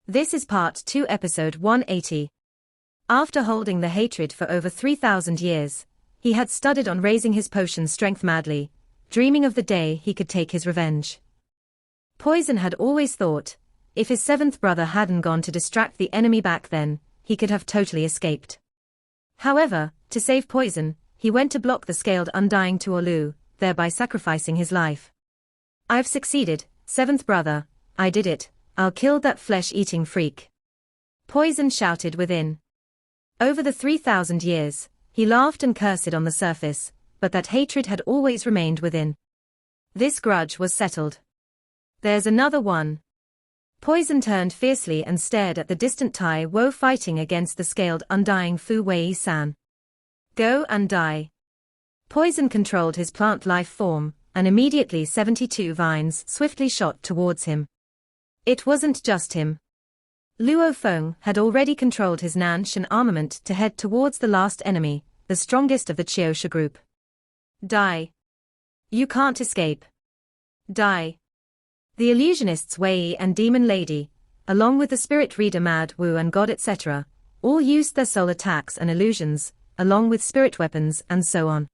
This is part 2, episode 180. After holding the hatred for over 3,000 years, he had studied on raising his potion strength madly, dreaming of the day he could take his revenge. Poison had always thought, if his seventh brother hadn't gone to distract the enemy back then, he could have totally escaped. However, to save Poison, he went to block the scaled undying Tuolu, thereby sacrificing his life. "I've succeeded, seventh brother, I did it, I'll kill that flesh-eating freak," Poison shouted within. Over the 3,000 years, he laughed and cursed on the surface, but that hatred had always remained within. This grudge was settled. "There's another one." Poison turned fiercely and stared at the distant Tai Wo fighting against the scaled undying Fu Wei-san. "Go and die." Poison controlled his plant life form, and immediately 72 vines swiftly shot towards him. It wasn't just him. Luo Feng had already controlled his Nanshan armament to head towards the last enemy, the strongest of the Chiosha group. "Die. You can't escape. Die." The illusionists Wei and Demon Lady, along with the spirit reader Mad Wu and God etc., all used their soul attacks and illusions, along with spirit weapons and so on.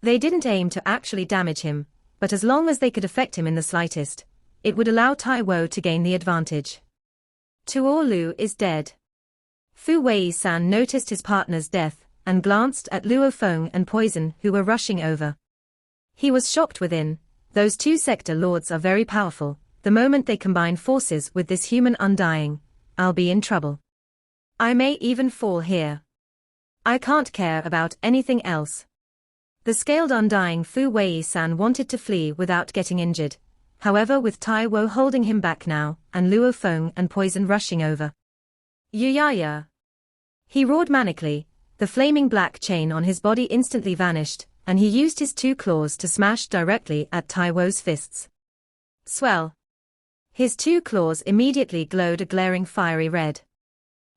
They didn't aim to actually damage him, but as long as they could affect him in the slightest, it would allow Tai Wo to gain the advantage. Tuolu is dead. Fu Wei-san noticed his partner's death, and glanced at Luo Feng and Poison who were rushing over. He was shocked within. Those two sector lords are very powerful. The moment they combine forces with this human undying, I'll be in trouble. I may even fall here. I can't care about anything else. The scaled undying Fu Wei-san wanted to flee without getting injured. However, with Tai Wo holding him back now, and Luo Feng and Poison rushing over. "Yuyaya!" He roared manically. The flaming black chain on his body instantly vanished, and he used his two claws to smash directly at Tai Wo's fists. Swell. His two claws immediately glowed a glaring fiery red.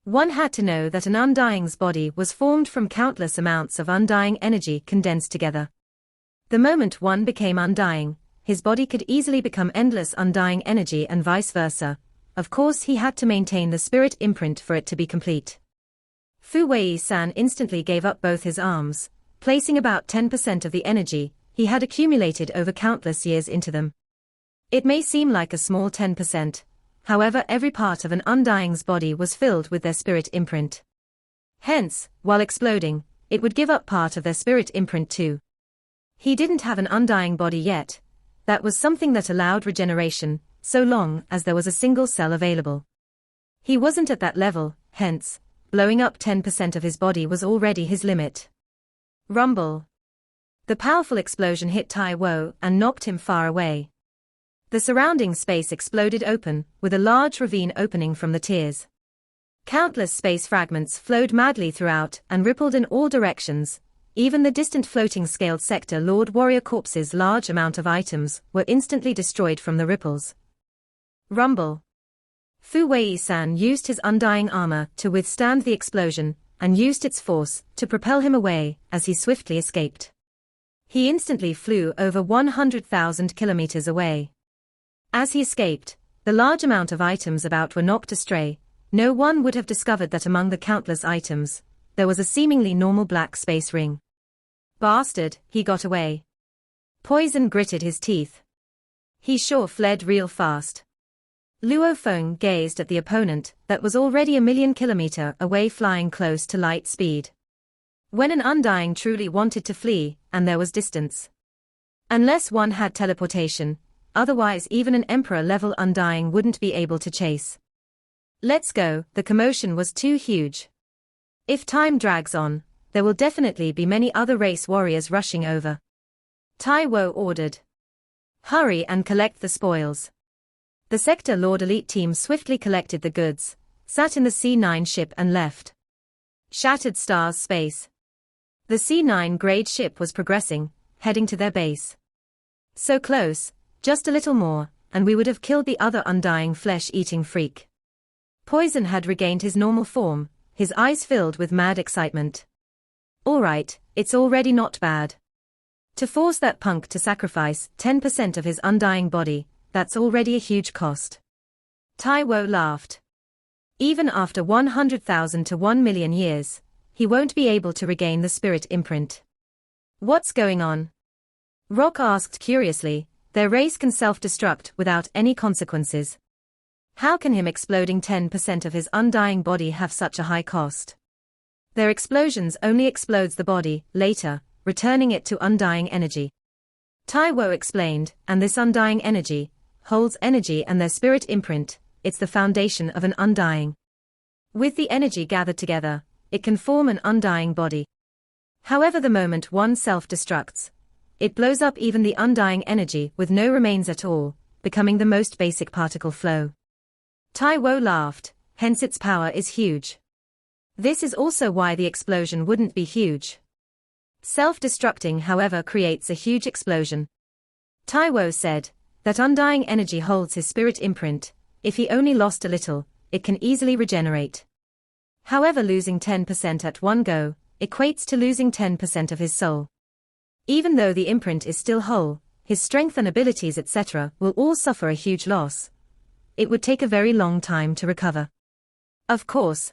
One had to know that an undying's body was formed from countless amounts of undying energy condensed together. The moment one became undying, his body could easily become endless undying energy and vice versa. Of course he had to maintain the spirit imprint for it to be complete. Fu Wei-san instantly gave up both his arms, placing about 10% of the energy he had accumulated over countless years into them. It may seem like a small 10%, however every part of an undying's body was filled with their spirit imprint. Hence, while exploding, it would give up part of their spirit imprint too. He didn't have an undying body yet. That was something that allowed regeneration, so long as there was a single cell available. He wasn't at that level, hence, blowing up 10% of his body was already his limit. Rumble. The powerful explosion hit Tai Wo and knocked him far away. The surrounding space exploded open, with a large ravine opening from the tears. Countless space fragments flowed madly throughout and rippled in all directions. Even the distant floating scaled sector Lord Warrior Corpse's large amount of items were instantly destroyed from the ripples. Rumble. Fu Wei-san used his undying armor to withstand the explosion, and used its force to propel him away as he swiftly escaped. He instantly flew over 100,000 kilometers away. As he escaped, the large amount of items about were knocked astray. No one would have discovered that among the countless items, there was a seemingly normal black space ring. Bastard, he got away. Poison gritted his teeth. He sure fled real fast. Luo Feng gazed at the opponent that was already 1,000,000 kilometers away flying close to light speed. When an undying truly wanted to flee, and there was distance. Unless one had teleportation, otherwise even an emperor-level undying wouldn't be able to chase. Let's go, the commotion was too huge. If time drags on, there will definitely be many other race warriors rushing over. Tai Wo ordered. Hurry and collect the spoils. The Sector Lord elite team swiftly collected the goods, sat in the C9 ship and left. Shattered Stars space. The C9 grade ship was progressing, heading to their base. So close, just a little more, and we would have killed the other undying flesh-eating freak. Poison had regained his normal form, his eyes filled with mad excitement. Alright, it's already not bad. To force that punk to sacrifice 10% of his undying body, that's already a huge cost. Tai Wo laughed. Even after 100,000 to 1 million years, he won't be able to regain the spirit imprint. What's going on? Rock asked curiously. Their race can self-destruct without any consequences. How can him exploding 10% of his undying body have such a high cost? Their explosions only explodes the body, later, returning it to undying energy. Taiwo explained, and this undying energy holds energy and their spirit imprint. It's the foundation of an undying. With the energy gathered together, it can form an undying body. However, the moment one self-destructs, it blows up even the undying energy with no remains at all, becoming the most basic particle flow. Taiwo laughed, hence its power is huge. This is also why the explosion wouldn't be huge. Self-destructing, however, creates a huge explosion. Taiwo said that undying energy holds his spirit imprint. If he only lost a little, it can easily regenerate. However, losing 10% at one go equates to losing 10% of his soul. Even though the imprint is still whole, his strength and abilities etc. will all suffer a huge loss. It would take a very long time to recover. Of course,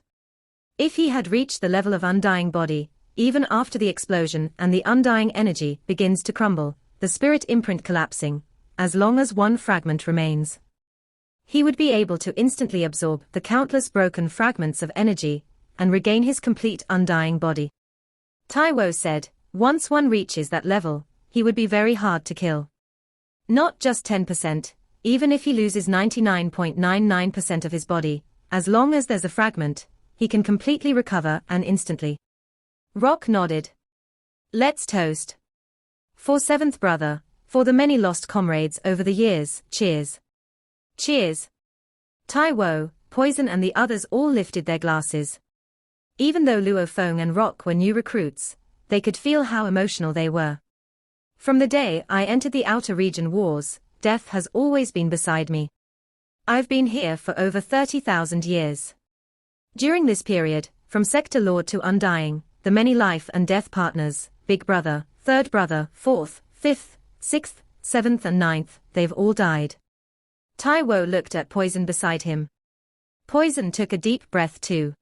if he had reached the level of undying body, even after the explosion and the undying energy begins to crumble, the spirit imprint collapsing, as long as one fragment remains, he would be able to instantly absorb the countless broken fragments of energy and regain his complete undying body. Taiwo said, once one reaches that level, he would be very hard to kill. Not just 10%, even if he loses 99.99% of his body, as long as there's a fragment, he can completely recover and instantly. Rock nodded. Let's toast. For seventh brother, for the many lost comrades over the years, cheers. Cheers. Taiwo, Poison and the others all lifted their glasses. Even though Luo Feng and Rock were new recruits, they could feel how emotional they were. From the day I entered the outer region wars, death has always been beside me. I've been here for over 30,000 years. During this period, from Sector Lord to Undying, the many life and death partners, Big Brother, Third Brother, Fourth, Fifth, Sixth, Seventh and Ninth, they've all died. Taiwo looked at Poison beside him. Poison took a deep breath too.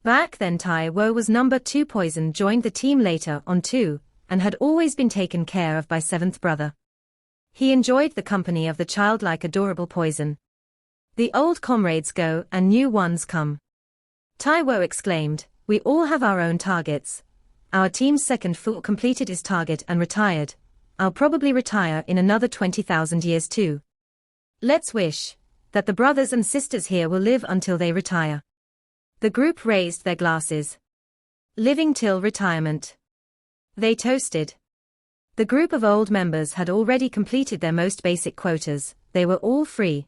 Back then Taiwo was number 2. Poison joined the team later on too, and had always been taken care of by seventh brother. He enjoyed the company of the childlike adorable Poison. The old comrades go and new ones come. Taiwo exclaimed, we all have our own targets. Our team's second fool completed his target and retired. I'll probably retire in another 20,000 years too. Let's wish that the brothers and sisters here will live until they retire. The group raised their glasses. Living till retirement. They toasted. The group of old members had already completed their most basic quotas, they were all free.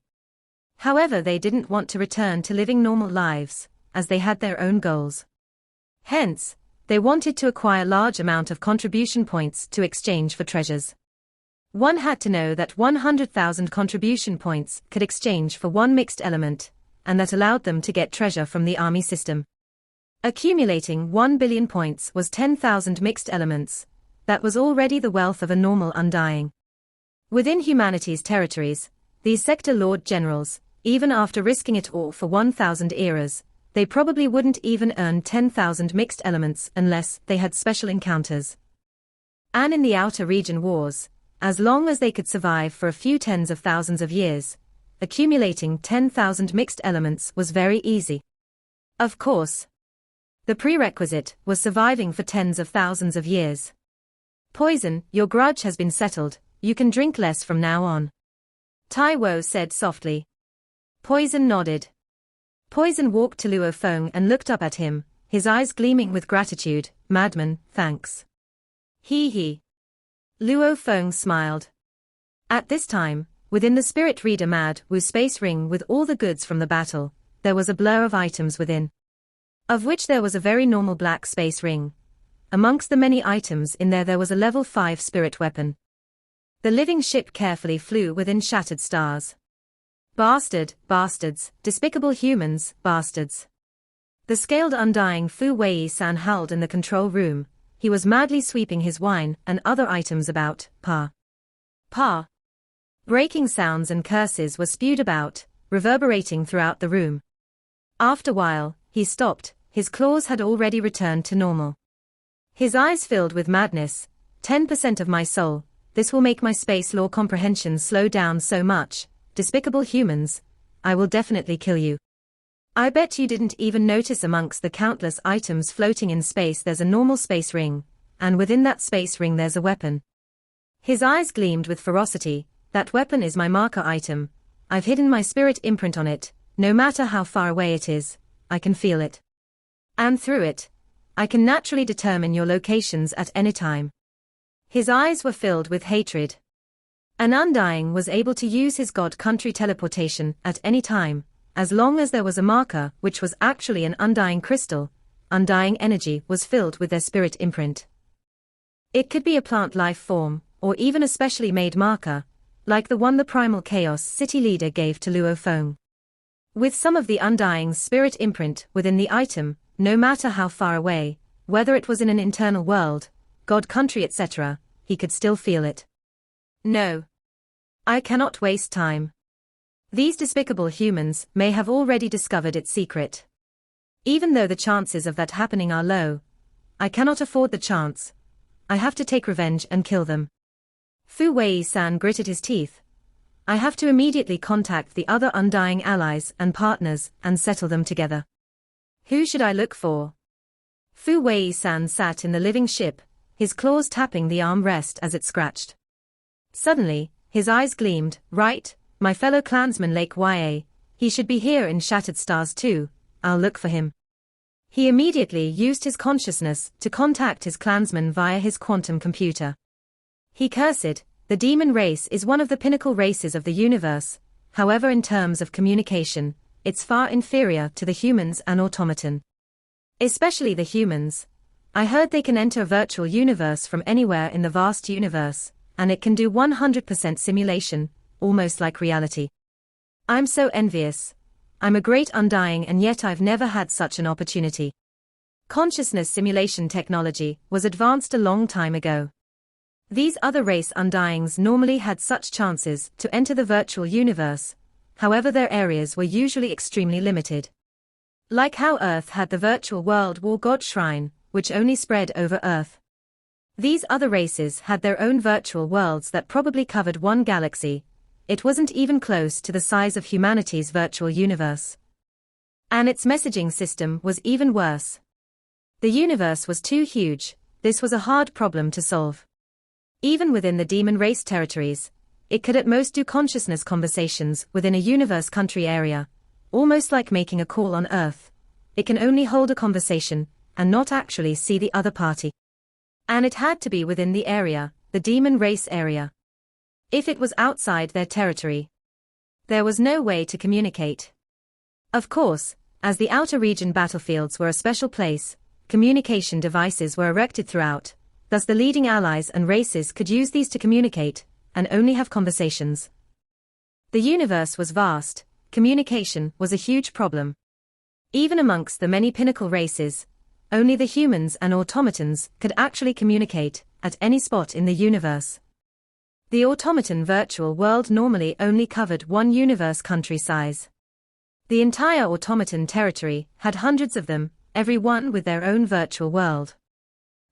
However, they didn't want to return to living normal lives, as they had their own goals. Hence, they wanted to acquire large amount of contribution points to exchange for treasures. One had to know that 100,000 contribution points could exchange for one mixed element, and that allowed them to get treasure from the army system. Accumulating 1 billion points was 10,000 mixed elements. That was already the wealth of a normal Undying. Within humanity's territories, these sector lord generals, even after risking it all for 1,000 eras, they probably wouldn't even earn 10,000 mixed elements unless they had special encounters. And in the outer region wars, as long as they could survive for a few tens of thousands of years, accumulating 10,000 mixed elements was very easy. Of course, the prerequisite was surviving for tens of thousands of years. Poison, your grudge has been settled, you can drink less from now on. Taiwo said softly. Poison nodded. Poison walked to Luo Feng and looked up at him, his eyes gleaming with gratitude. Madman, thanks. He. Luo Feng smiled. At this time, within the spirit reader Mad Wu's space ring with all the goods from the battle, there was a blur of items within. Of which there was a very normal black space ring. Amongst the many items in there was a level 5 spirit weapon. The living ship carefully flew within shattered stars. Bastards, despicable humans, bastards. The scaled Undying Fu Wei-san howled in the control room. He was madly sweeping his wine and other items about. Pa. Breaking sounds and curses were spewed about, reverberating throughout the room. After a while, he stopped, his claws had already returned to normal. His eyes filled with madness. 10% of my soul, this will make my space law comprehension slow down so much. Despicable humans, I will definitely kill you. I bet you didn't even notice amongst the countless items floating in space there's a normal space ring, and within that space ring there's a weapon. His eyes gleamed with ferocity. That weapon is my marker item. I've hidden my spirit imprint on it. No matter how far away it is, I can feel it. And through it, I can naturally determine your locations at any time. His eyes were filled with hatred. An Undying was able to use his god country teleportation at any time, as long as there was a marker which was actually an Undying crystal. Undying energy was filled with their spirit imprint. It could be a plant life form, or even a specially made marker, like the one the Primal Chaos City leader gave to Luo Feng. With some of the Undying's spirit imprint within the item, no matter how far away, whether it was in an internal world, god country etc., he could still feel it. No. I cannot waste time. These despicable humans may have already discovered its secret. Even though the chances of that happening are low, I cannot afford the chance. I have to take revenge and kill them. Fu Wei-san gritted his teeth. I have to immediately contact the other Undying allies and partners and settle them together. Who should I look for? Fu Wei-san sat in the living ship, his claws tapping the armrest as it scratched. Suddenly, his eyes gleamed. Right, my fellow clansman Lake Ya. He should be here in Shattered Stars too. I'll look for him. He immediately used his consciousness to contact his clansman via his quantum computer. He cursed, the demon race is one of the pinnacle races of the universe. However, in terms of communication, it's far inferior to the humans and automaton. Especially the humans. I heard they can enter a virtual universe from anywhere in the vast universe, and it can do 100% simulation, almost like reality. I'm so envious. I'm a great Undying and yet I've never had such an opportunity. Consciousness simulation technology was advanced a long time ago. These other race Undyings normally had such chances to enter the virtual universe, however their areas were usually extremely limited. Like how Earth had the virtual world war god shrine, which only spread over Earth. These other races had their own virtual worlds that probably covered one galaxy. It wasn't even close to the size of humanity's virtual universe. And its messaging system was even worse. The universe was too huge. This was a hard problem to solve. Even within the demon race territories, it could at most do consciousness conversations within a universe country area, almost like making a call on Earth. It can only hold a conversation, and not actually see the other party. And it had to be within the area, the demon race area. If it was outside their territory, there was no way to communicate. Of course, as the outer region battlefields were a special place, communication devices were erected throughout, thus the leading allies and races could use these to communicate, and only have conversations. The universe was vast, communication was a huge problem. Even amongst the many pinnacle races, only the humans and automatons could actually communicate at any spot in the universe. The automaton virtual world normally only covered one universe country size. The entire automaton territory had hundreds of them, every one with their own virtual world.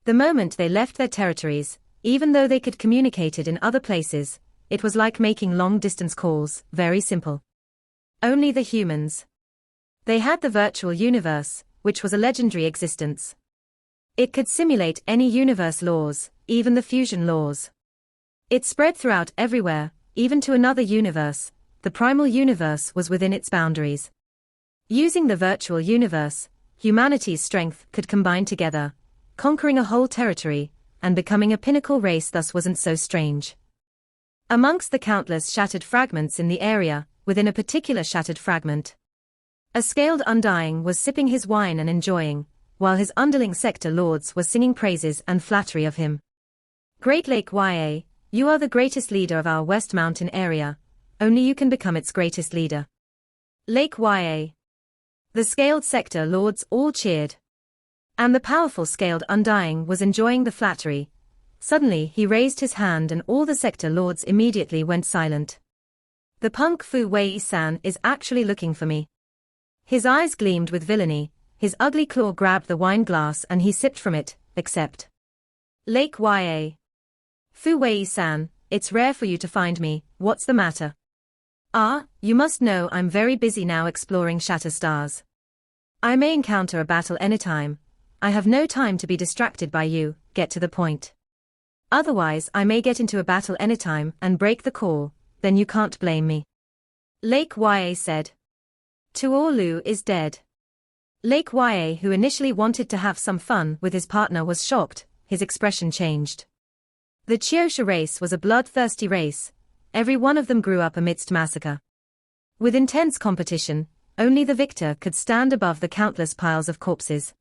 The moment they left their territories, even though they could communicate it in other places, it was like making long-distance calls, very simple. Only the humans. They had the virtual universe, which was a legendary existence. It could simulate any universe laws, even the fusion laws. It spread throughout everywhere, even to another universe. The primal universe was within its boundaries. Using the virtual universe, humanity's strength could combine together, conquering a whole territory, and becoming a pinnacle race thus wasn't so strange. Amongst the countless shattered fragments in the area, within a particular shattered fragment, a scaled Undying was sipping his wine and enjoying, while his underling sector lords were singing praises and flattery of him. Great Lake Ya, you are the greatest leader of our West Mountain area, only you can become its greatest leader. Lake Ya. The scaled sector lords all cheered. And the powerful scaled Undying was enjoying the flattery. Suddenly he raised his hand and all the sector lords immediately went silent. The punk Fu Wei-san is actually looking for me. His eyes gleamed with villainy, his ugly claw grabbed the wine glass and he sipped from it, except. Lake Ya. Fu Wei-san, it's rare for you to find me, what's the matter? Ah, you must know I'm very busy now exploring Shatter Stars. I may encounter a battle anytime. I have no time to be distracted by you, get to the point. Otherwise I may get into a battle anytime and break the call, then you can't blame me. Lake Ya said. Tuolu is dead. Lake Ya, who initially wanted to have some fun with his partner, was shocked, his expression changed. The Chiosha race was a bloodthirsty race. Every one of them grew up amidst massacre. With intense competition, only the victor could stand above the countless piles of corpses.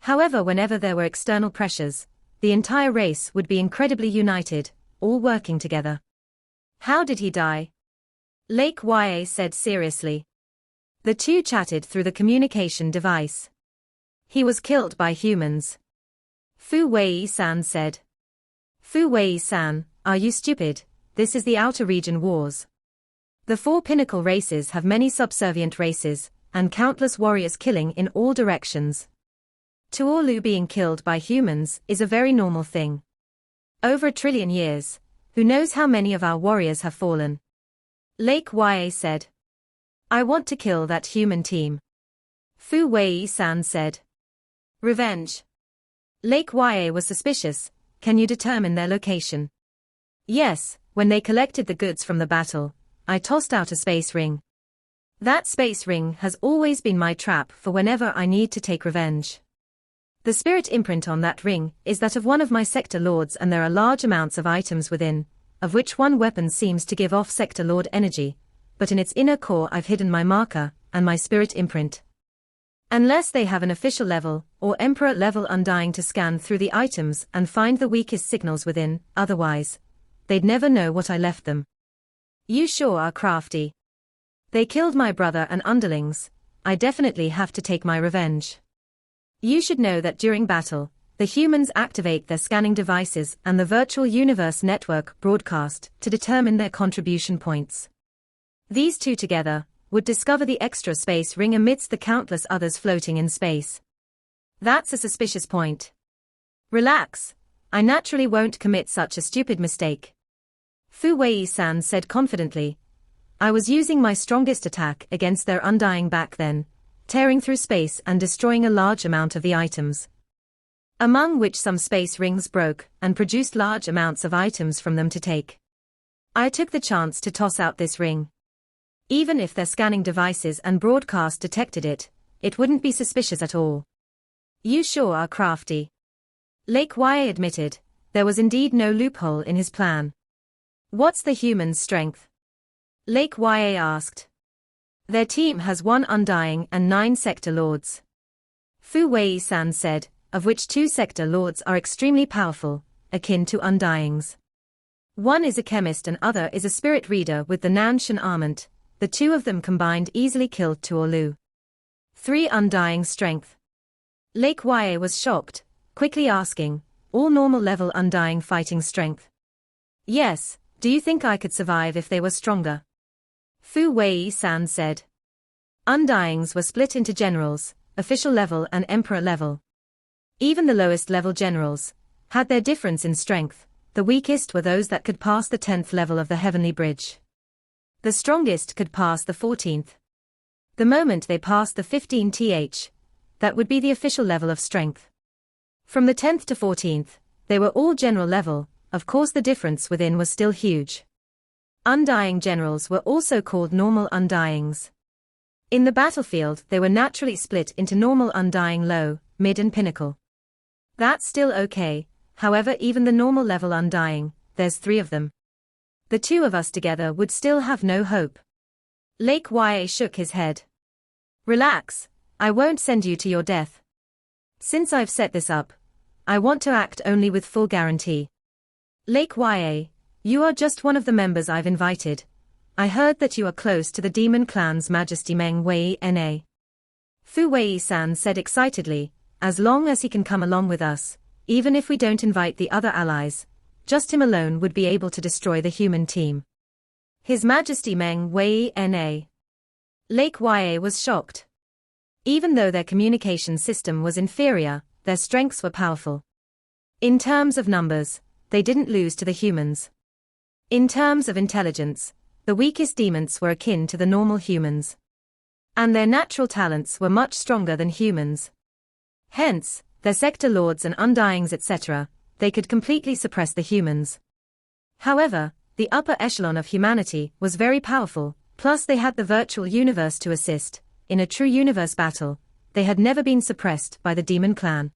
However, whenever there were external pressures, the entire race would be incredibly united, all working together. How did he die? Lake Ya said seriously. The two chatted through the communication device. He was killed by humans. Fu Wei-san said. Fu Wei-san, are you stupid? This is the Outer Region Wars. The four pinnacle races have many subservient races, and countless warriors killing in all directions. Tuolu being killed by humans is a very normal thing. Over 1 trillion years, who knows how many of our warriors have fallen? Lake Ya said. I want to kill that human team. Fu Wei-san said. Revenge. Lake Ya was suspicious. Can you determine their location? Yes, when they collected the goods from the battle, I tossed out a space ring. That space ring has always been my trap for whenever I need to take revenge. The spirit imprint on that ring is that of one of my sector lords, and there are large amounts of items within, of which one weapon seems to give off sector lord energy, but in its inner core I've hidden my marker and my spirit imprint. Unless they have an official level or emperor level undying to scan through the items and find the weakest signals within, otherwise, they'd never know what I left them. You sure are crafty. They killed my brother and underlings. I definitely have to take my revenge. You should know that during battle, the humans activate their scanning devices and the virtual universe network broadcast to determine their contribution points. These two together would discover the extra space ring amidst the countless others floating in space. That's a suspicious point. Relax. I naturally won't commit such a stupid mistake. Fu Wei-san said confidently. I was using my strongest attack against their undying back then, tearing through space and destroying a large amount of the items. Among which some space rings broke and produced large amounts of items from them to take. I took the chance to toss out this ring. Even if their scanning devices and broadcast detected it, it wouldn't be suspicious at all. You sure are crafty. Lake Ya admitted, there was indeed no loophole in his plan. What's the human's strength? Lake Ya asked. Their team has 1 undying and 9 sector lords. Fu Wei-san said, of which 2 sector lords are extremely powerful, akin to undyings. One is a chemist and other is a spirit reader with the Nanshan armament. The 2 of them combined easily killed Tuolu. 3 undying strength. Lake Ya was shocked, quickly asking, all normal level undying fighting strength? Yes, do you think I could survive if they were stronger? Fu Wei-san said. Undyings were split into generals, official level and emperor level. Even the lowest level generals had their difference in strength. The weakest were those that could pass the 10th level of the heavenly bridge. The strongest could pass the 14th. The moment they passed the 15th, that would be the official level of strength. From the 10th to 14th, they were all general level. Of course the difference within was still huge. Undying generals were also called normal undyings. In the battlefield they were naturally split into normal undying low, mid and pinnacle. That's still okay, however even the normal level undying, there's 3 of them. The 2 of us together would still have no hope. Lake Ya shook his head. Relax, I won't send you to your death. Since I've set this up, I want to act only with full guarantee. Lake Ya, you are just one of the members I've invited. I heard that you are close to the Demon Clan's Majesty Meng Wei Na. Fu Wei-san said excitedly, as long as he can come along with us, even if we don't invite the other allies, just him alone would be able to destroy the human team. His Majesty Meng Wei Na. Lake Ya was shocked. Even though their communication system was inferior, their strengths were powerful. In terms of numbers, they didn't lose to the humans. In terms of intelligence, the weakest demons were akin to the normal humans. And their natural talents were much stronger than humans. Hence, their sector lords and undyings etc., they could completely suppress the humans. However, the upper echelon of humanity was very powerful, plus they had the virtual universe to assist. In a true universe battle, they had never been suppressed by the demon clan.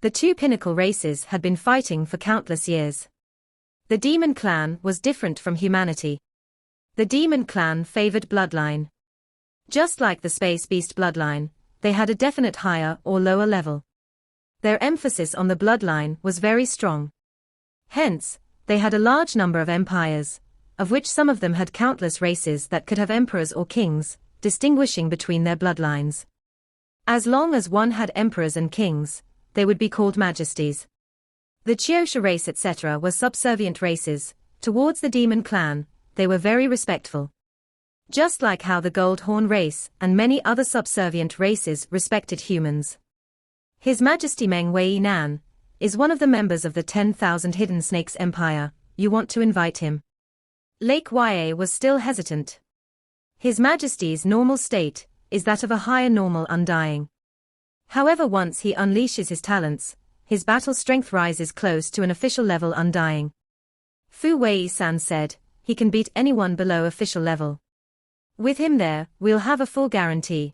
The two pinnacle races had been fighting for countless years. The demon clan was different from humanity. The demon clan favored bloodline. Just like the space beast bloodline, they had a definite higher or lower level. Their emphasis on the bloodline was very strong. Hence, they had a large number of empires, of which some of them had countless races that could have emperors or kings, distinguishing between their bloodlines. As long as one had emperors and kings, they would be called majesties. The Chiosha race etc. were subservient races. Towards the demon clan, they were very respectful. Just like how the Goldhorn race and many other subservient races respected humans. His Majesty Meng Wei Nan is one of the members of the 10,000 Hidden Snakes Empire. You want to invite him? Lake Yue was still hesitant. His Majesty's normal state is that of a higher normal undying. However, once he unleashes his talents, his battle strength rises close to an official level undying. Fu Wei-san said, he can beat anyone below official level. With him there, we'll have a full guarantee.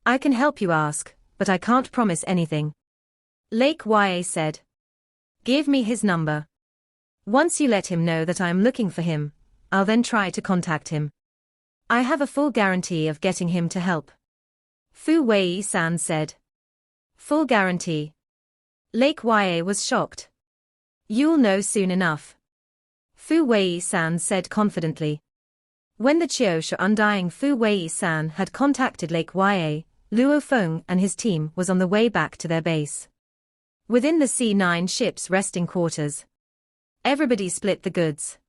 I can help you ask, but I can't promise anything. Lake Yue said. Give me his number. Once you let him know that I am looking for him, I'll then try to contact him. I have a full guarantee of getting him to help. Fu Wei-san said. Full guarantee. Lake Yue was shocked. You'll know soon enough. Fu Wei-san said confidently. When the Chiosha undying Fu Wei-san had contacted Lake Yue, Luo Feng and his team was on the way back to their base. Within the C9 ship's resting quarters, everybody split the goods.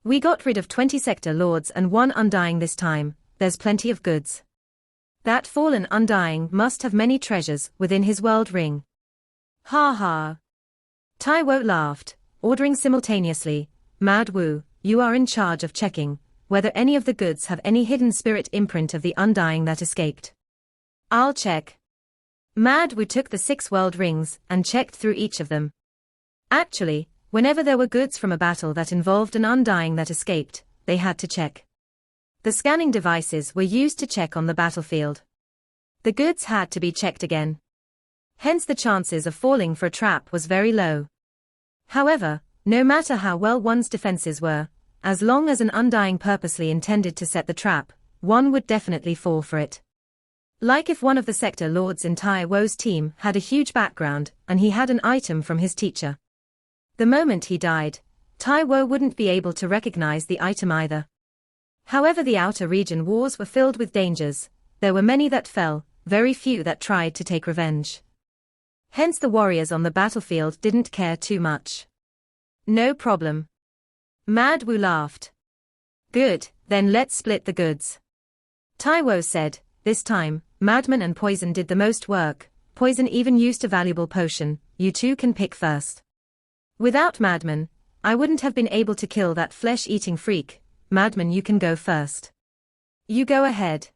We got rid of 20 sector lords and 1 undying this time. There's plenty of goods. That fallen undying must have many treasures within his world ring. Ha ha. Taiwo laughed, ordering simultaneously, Mad Wu, you are in charge of checking whether any of the goods have any hidden spirit imprint of the undying that escaped. I'll check. Mad Wu took the 6 world rings and checked through each of them. Actually, whenever there were goods from a battle that involved an undying that escaped, they had to check. The scanning devices were used to check on the battlefield. The goods had to be checked again. Hence the chances of falling for a trap was very low. However, no matter how well one's defenses were, as long as an undying purposely intended to set the trap, one would definitely fall for it. Like if one of the sector lords in Taiwo's team had a huge background and he had an item from his teacher. The moment he died, Taiwo wouldn't be able to recognize the item either. However, the outer region wars were filled with dangers. There were many that fell, very few that tried to take revenge. Hence the warriors on the battlefield didn't care too much. No problem. Mad Wu laughed. Good, then let's split the goods. Taiwo said, this time, Madman and Poison did the most work. Poison even used a valuable potion. You two can pick first. Without Madman, I wouldn't have been able to kill that flesh-eating freak. Madman, you can go first. You go ahead.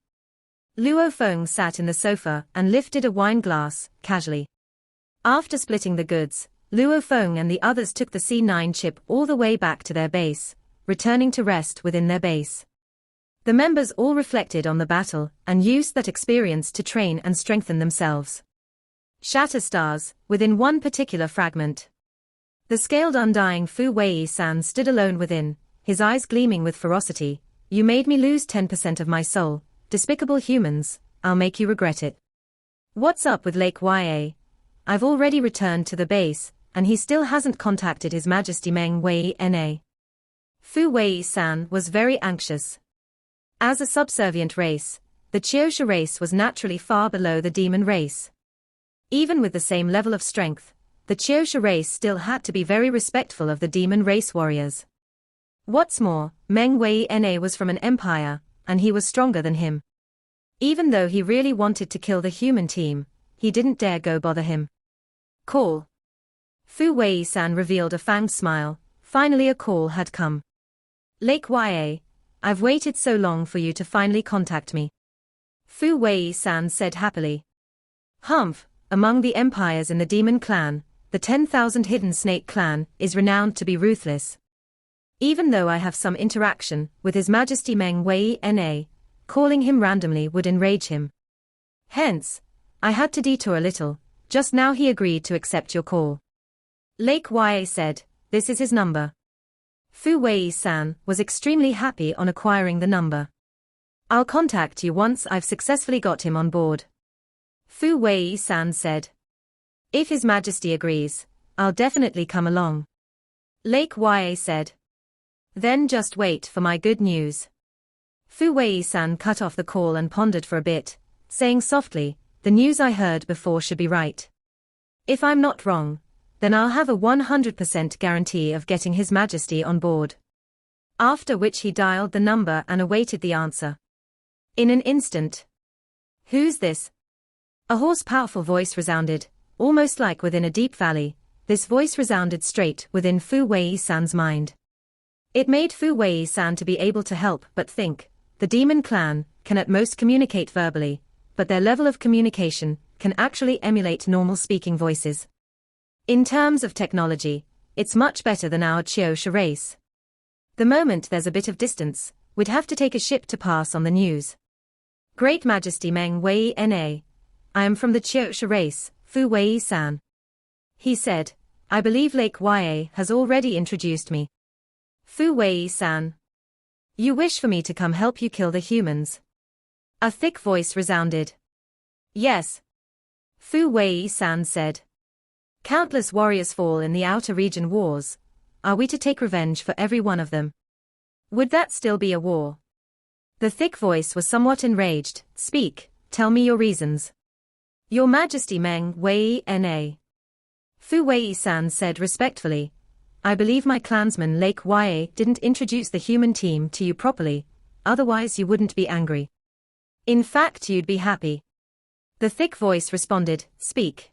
Luo Feng sat in the sofa and lifted a wine glass, casually. After splitting the goods, Luo Feng and the others took the C9 ship all the way back to their base, returning to rest within their base. The members all reflected on the battle and used that experience to train and strengthen themselves. Shatter stars, within one particular fragment. The scaled undying Fu Wei-san stood alone within, his eyes gleaming with ferocity. You made me lose 10% of my soul, despicable humans, I'll make you regret it. What's up with Lake Yue? I've already returned to the base, and he still hasn't contacted His Majesty Meng Wei Na. Fu Wei-san was very anxious. As a subservient race, the Chiosha race was naturally far below the demon race. Even with the same level of strength, the Chiosha race still had to be very respectful of the demon race warriors. What's more, Meng Wei Na was from an empire, and he was stronger than him. Even though he really wanted to kill the human team, he didn't dare go bother him. Call. Fu Wei-san revealed a fanged smile. Finally a call had come. Lake Ya, I've waited so long for you to finally contact me. Fu Wei-san said happily. Humph, among the empires in the demon clan, the 10,000 hidden snake clan is renowned to be ruthless. Even though I have some interaction with His Majesty Meng Wei Na, calling him randomly would enrage him. Hence, I had to detour a little. Just now he agreed to accept your call. Lake Ya said, this is his number. Fu Wei-san was extremely happy on acquiring the number. I'll contact you once I've successfully got him on board. Fu Wei-san said. If His Majesty agrees, I'll definitely come along. Lake Ya said. Then just wait for my good news. Fu Wei-san cut off the call and pondered for a bit, saying softly, the news I heard before should be right. If I'm not wrong, then I'll have a 100% guarantee of getting His Majesty on board. After which he dialed the number and awaited the answer. In an instant. Who's this? A hoarse powerful voice resounded, almost like within a deep valley. This voice resounded straight within Fu Wei-san's mind. It made Fu Wei-san to be able to help but think. The demon clan can at most communicate verbally, but their level of communication can actually emulate normal speaking voices. In terms of technology, it's much better than our Chiosha race. The moment there's a bit of distance, we'd have to take a ship to pass on the news. Great Majesty Meng Wei Na, I am from the Chiosha race, Fu Wei-san. He said, I believe Lake Ya has already introduced me. Fu Wei-san. You wish for me to come help you kill the humans? A thick voice resounded. Yes. Fu Wei-san said. Countless warriors fall in the outer region wars. Are we to take revenge for every one of them? Would that still be a war? The thick voice was somewhat enraged. Speak, tell me your reasons. Your Majesty Meng Wei Na. Fu Wei-san said respectfully. I believe my clansman Lake Ya didn't introduce the human team to you properly, otherwise you wouldn't be angry. In fact you'd be happy. The thick voice responded, speak.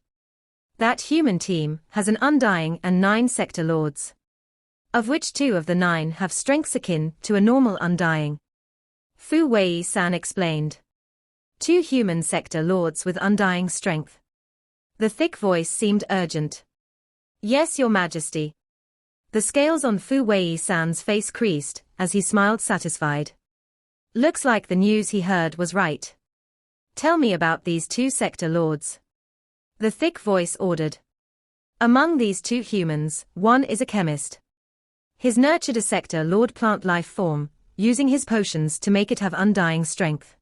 That human team has an undying and 9 sector lords. Of which 2 of the 9 have strengths akin to a normal undying. Fu Wei-san explained. 2 human sector lords with undying strength. The thick voice seemed urgent. Yes, Your Majesty. The scales on Fu Wei-san's face creased, as he smiled satisfied. Looks like the news he heard was right. Tell me about these 2 sector lords. The thick voice ordered. Among these 2 humans, one is a chemist. He's nurtured a sector lord plant life form, using his potions to make it have undying strength.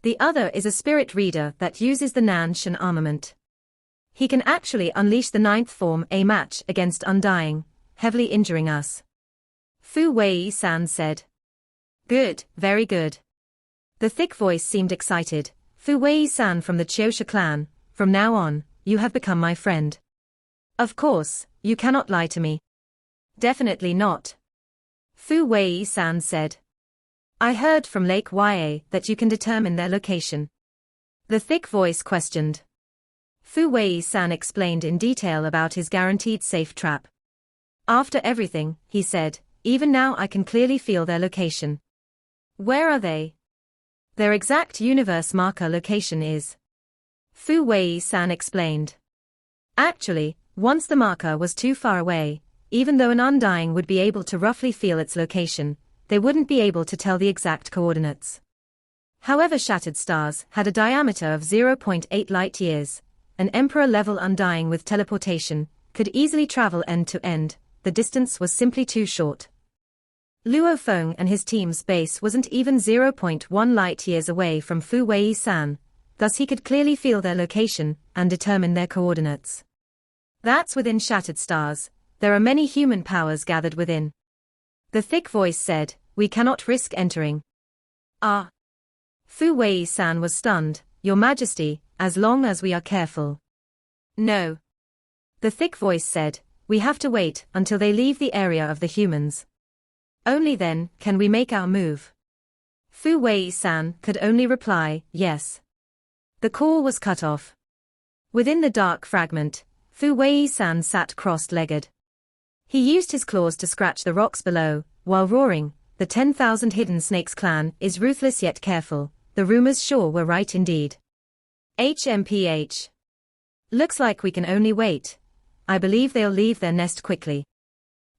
The other is a spirit reader that uses the Nanshan armament. He can actually unleash the 9th form a match against undying, heavily injuring us. Fu Wei-san said. Good, very good. The thick voice seemed excited. Fu Wei-san from the Chiosha clan, from now on, you have become my friend. Of course, you cannot lie to me. Definitely not. Fu Wei-san said. I heard from Lake Ya that you can determine their location. The thick voice questioned. Fu Wei-san explained in detail about his guaranteed safe trap. After everything, he said, even now I can clearly feel their location. Where are they? Their exact universe marker location is. Fu Wei-san explained. Actually, once the marker was too far away, even though an undying would be able to roughly feel its location, they wouldn't be able to tell the exact coordinates. However, shattered stars had a diameter of 0.8 light-years. An Emperor-level undying with teleportation could easily travel end to end. The distance was simply too short. Luo Feng and his team's base wasn't even 0.1 light-years away from Fu Wei-san, thus he could clearly feel their location and determine their coordinates. That's within shattered stars. There are many human powers gathered within. The thick voice said, we cannot risk entering. Ah. Fu Wei-san was stunned. Your Majesty, as long as we are careful. No. The thick voice said, we have to wait until they leave the area of the humans. Only then can we make our move. Fu Wei-san could only reply, yes. The call was cut off. Within the dark fragment, Fu Wei-san sat cross-legged. He used his claws to scratch the rocks below, while roaring, "The 10,000 Hidden Snakes clan is ruthless yet careful, the rumors sure were right indeed. HMPH. Looks like we can only wait. I believe they'll leave their nest quickly.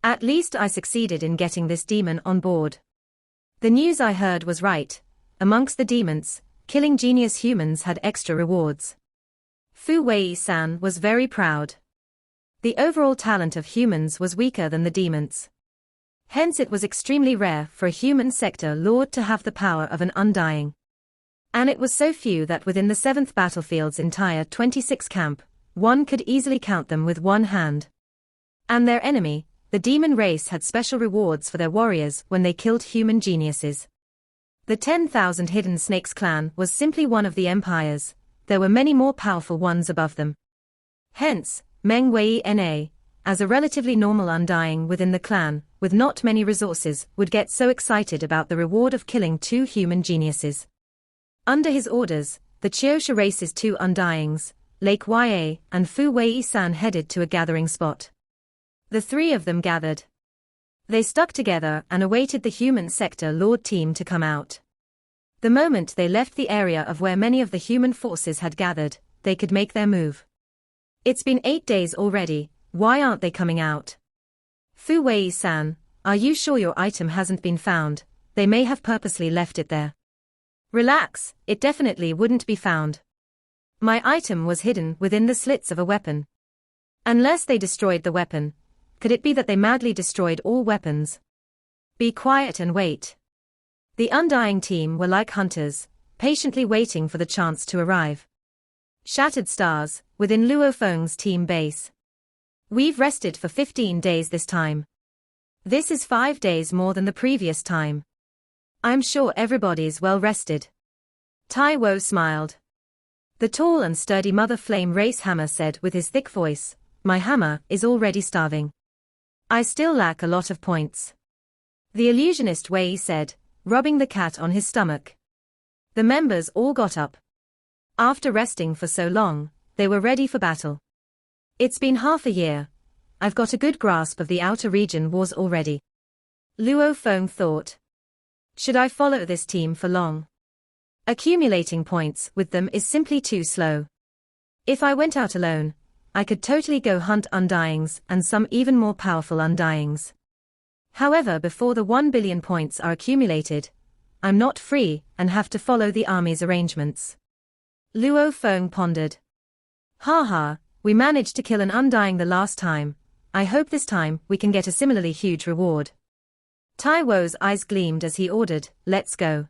At least I succeeded in getting this demon on board. The news I heard was right. Amongst the demons, killing genius humans had extra rewards." Fu Wei-san was very proud. The overall talent of humans was weaker than the demons. Hence it was extremely rare for a human sector lord to have the power of an undying. And it was so few that within the 7th battlefield's entire 26 camp, one could easily count them with one hand. And their enemy, the demon race, had special rewards for their warriors when they killed human geniuses. The 10,000 Hidden Snakes clan was simply one of the empires. There were many more powerful ones above them. Hence, Meng Wei-na, as a relatively normal undying within the clan, with not many resources, would get so excited about the reward of killing 2 human geniuses. Under his orders, the Chiosha race's 2 undyings, Lake Ya and Fu Wei-san, headed to a gathering spot. The 3 of them gathered. They stuck together and awaited the human sector lord team to come out. The moment they left the area of where many of the human forces had gathered, they could make their move. "It's been 8 days already, why aren't they coming out? Fu Wei-san, are you sure your item hasn't been found? They may have purposely left it there." "Relax, it definitely wouldn't be found. My item was hidden within the slits of a weapon. Unless they destroyed the weapon, could it be that they madly destroyed all weapons? Be quiet and wait." The undying team were like hunters, patiently waiting for the chance to arrive. Shattered stars, within Luo Feng's team base. "We've rested for 15 days this time. This is 5 days more than the previous time. I'm sure everybody's well rested." Tai Wo smiled. The tall and sturdy Mother Flame Race Hammer said with his thick voice, "My hammer is already starving. I still lack a lot of points." The illusionist Wei said, rubbing the cat on his stomach. The members all got up. After resting for so long, they were ready for battle. "It's been half a year. I've got a good grasp of the outer region wars already." Luo Feng thought. "Should I follow this team for long? Accumulating points with them is simply too slow. If I went out alone, I could totally go hunt undyings and some even more powerful undyings. However, before the 1 billion points are accumulated, I'm not free and have to follow the army's arrangements." Luo Feng pondered. "Haha, we managed to kill an undying the last time. I hope this time we can get a similarly huge reward." Tai Wo's eyes gleamed as he ordered, "Let's go."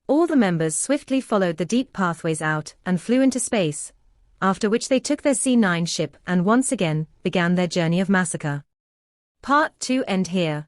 All the members swiftly followed the deep pathways out and flew into space, after which they took their C9 ship and once again began their journey of massacre. Part 2 end here.